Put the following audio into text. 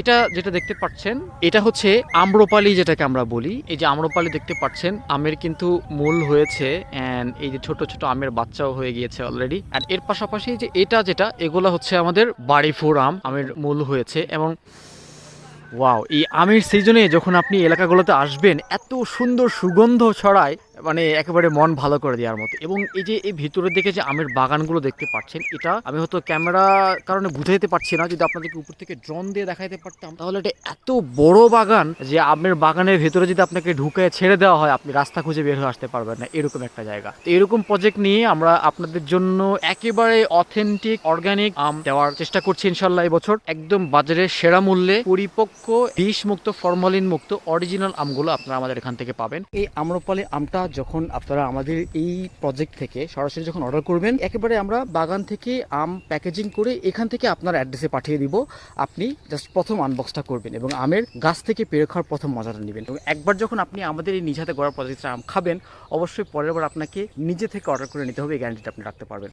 এটা যেটা দেখতে পাচ্ছেন এটা হচ্ছে আম্রপালি, যেটাকে আমরা বলি। এই যে আম্রপালি দেখতে পাচ্ছেন, আমের কিন্তু মূল হয়েছে এন্ড এই যে ছোট ছোট আমের বাচ্চাও হয়ে গিয়েছে অলরেডি। আর এর পাশাপাশি যে এটা যেটা, এগুলা হচ্ছে আমাদের বাড়ি ফোর আম, আমের মূল হয়েছে। এবং ওয়াও, এই আমের সিজনে যখন আপনি এলাকাগুলোতে আসবেন, এত সুন্দর সুগন্ধ ছড়ায়, মানে একেবারে মন ভালো করে দেওয়ার মতো। এবং এই যে এই ভিতরের দিকে যে আমের বাগানগুলো দেখতে পাচ্ছেন, এটা আমি হয়তো ক্যামেরা কারণে বুঝাইতে পারছি না। যদি আপনাদেরকে উপর থেকে ড্রোন দিয়ে দেখাইতে পারতাম, তাহলে এটা এত বড় বাগান যে আমের বাগানের ভেতরে যদি আপনাকে ঢুকে ছেড়ে দেওয়া হয়, আপনি রাস্তা খুঁজে বের হয়ে আসতে পারবেন না, এরকম একটা জায়গা। তো এরকম প্রজেক্ট নিয়ে আমরা আপনাদের জন্য একেবারে অথেন্টিক অর্গানিক আম দেওয়ার চেষ্টা করছি ইনশাল্লাহ। এবছর একদম বাজারের সেরা মূল্যে পরিপক্ক, বিষ মুক্ত, ফরমালিন মুক্ত অরিজিনাল আমগুলো আপনারা আমাদের এখান থেকে পাবেন। এই আম্রপালি আমটা যখন আপনারা আমাদের এই প্রজেক্ট থেকে সরাসরি যখন অর্ডার করবেন, একেবারে আমরা বাগান থেকে আম প্যাকেজিং করে এখান থেকে আপনার অ্যাড্রেসে পাঠিয়ে দিব। আপনি জাস্ট প্রথম আনবক্সটা করবেন এবং আমের গাছ থেকে পেরে খাওয়ার প্রথম মজাটা নেবেন। এবং একবার যখন আপনি আমাদের এই নিজ হাতে গড়া প্রজেক্টের আম খাবেন, অবশ্যই পরের বার আপনাকে নিজে থেকে অর্ডার করে নিতে হবে, এই গ্যারান্টিটা আপনি রাখতে পারবেন।